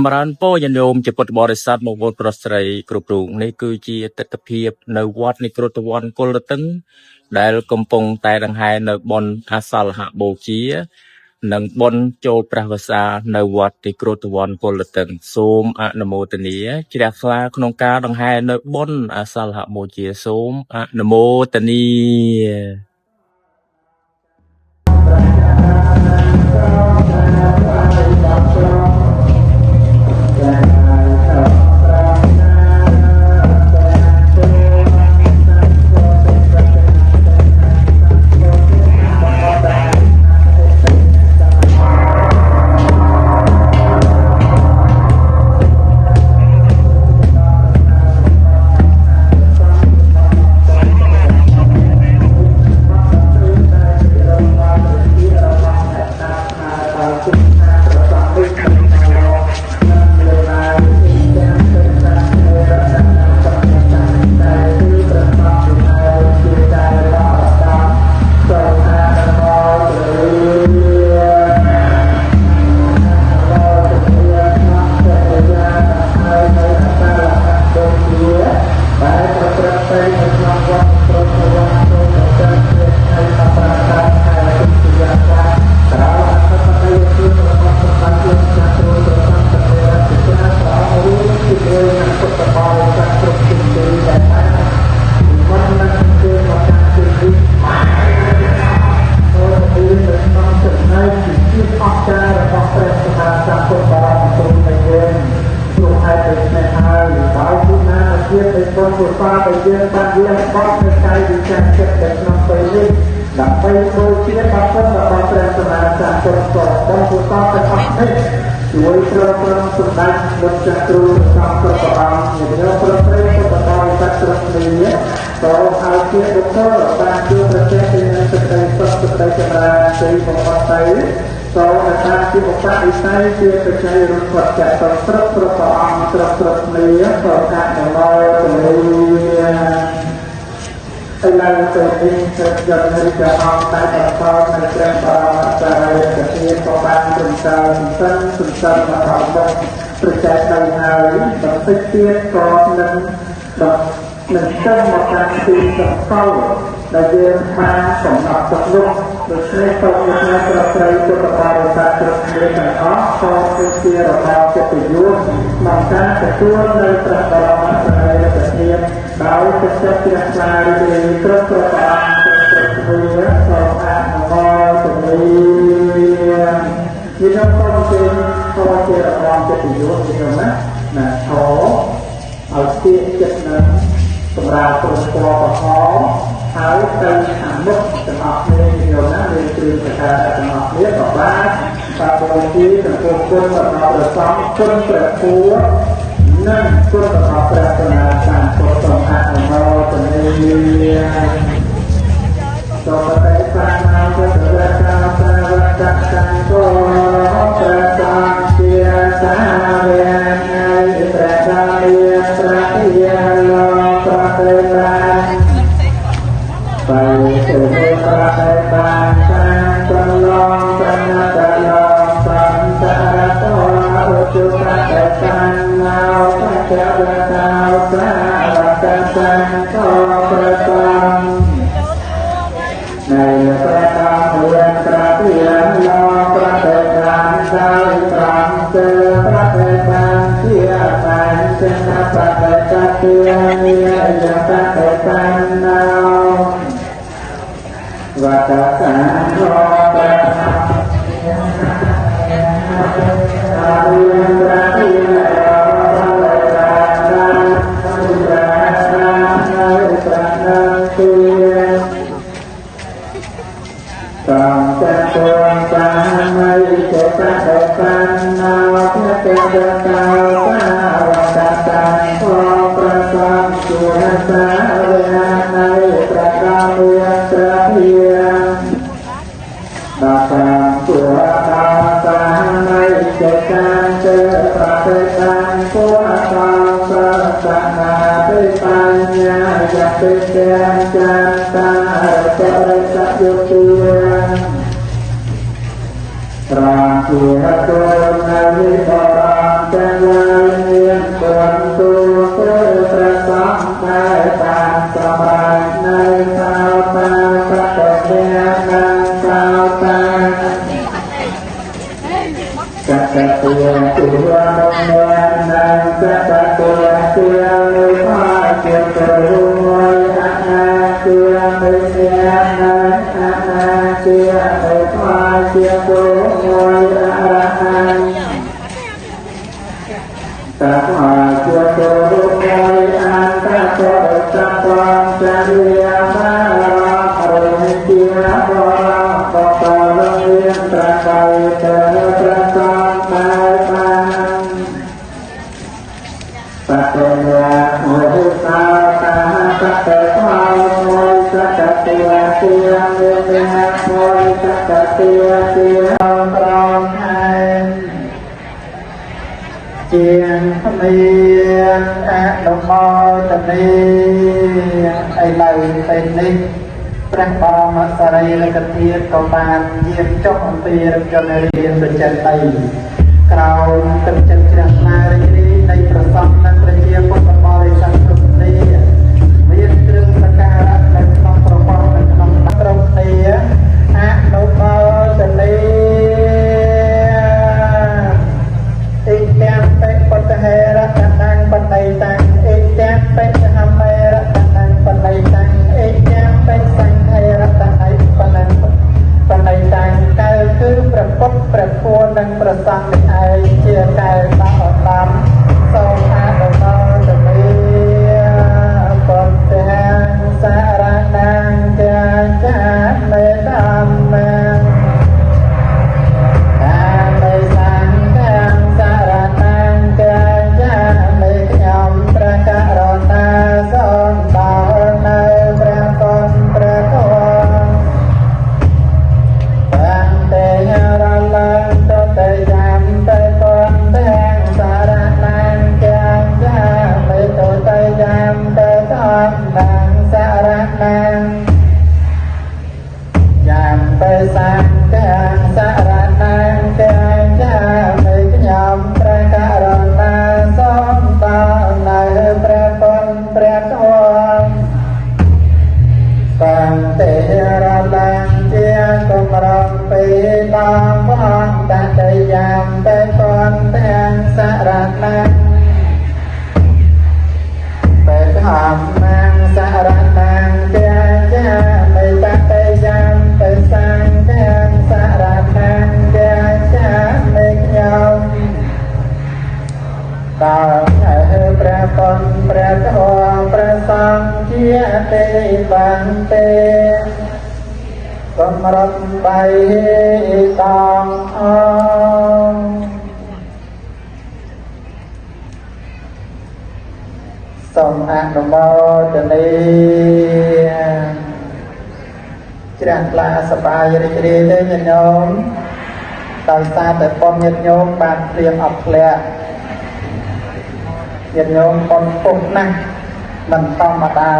มรันโปยันโยมจะปฏิบริษัทมงคลประเสริฐกรุปรุงนี่คือจีตตะเพียบในวัดในกรุตวันกุลตึงได้กำปงแต่ดังไฮในบนอาสาลหะโบจีนังบนโจพระวสาในวัดในกรุตวันกุลตึงโสมอนโมตเนียจิตาคลาขนงการดังไฮในบนอาสาลหะโบจีโสมอนโมตเนียThank you. Chiên miên đồng mô tình đi ai lời tên đi Prang bò mà xa rây là cần thiết có bàn diêm chốc ổn tiền cho nên riêng về chân tay Cầu từng chân chân là rây đi đâyប្រសពនឹងប្រជាពុទ្ធបរិស័ទគ្រប់គ្នាមានគ្រឿងសក្ការៈនៅក្នុងប្រព័ន្ធនៅក្នុងក្រុមគ្នាអនុមោទនីអ៊ីទាំងពេពុទ្ធហេរតតាំងបណ្ដៃតាំងអ៊ីទាំងពេសហមេរតតាំងបណ្ដៃតាំងអ៊ីទាំងពេសង្ឃេរតតាំងបណ្ដៃតាំងកើគឺព្រះពុទ្ធព្រះធម៌និងព្រះសង្ឃនេះឯងជាកើដាក់អត់តាមសូមអនុមោទនីពុទ្ធេសារណាំចាចាមេតាមេសម្រាប់បៃតងអសូមអនុមោទនីជ្រះថ្លាសប្បាយរីករាយទេញាតិញោមដោយសារតែពុំញាតិញោមបានព្រៀងអត់ធ្លាក់ញាតិញោមពុំពុះណាស់មិនធម្មតា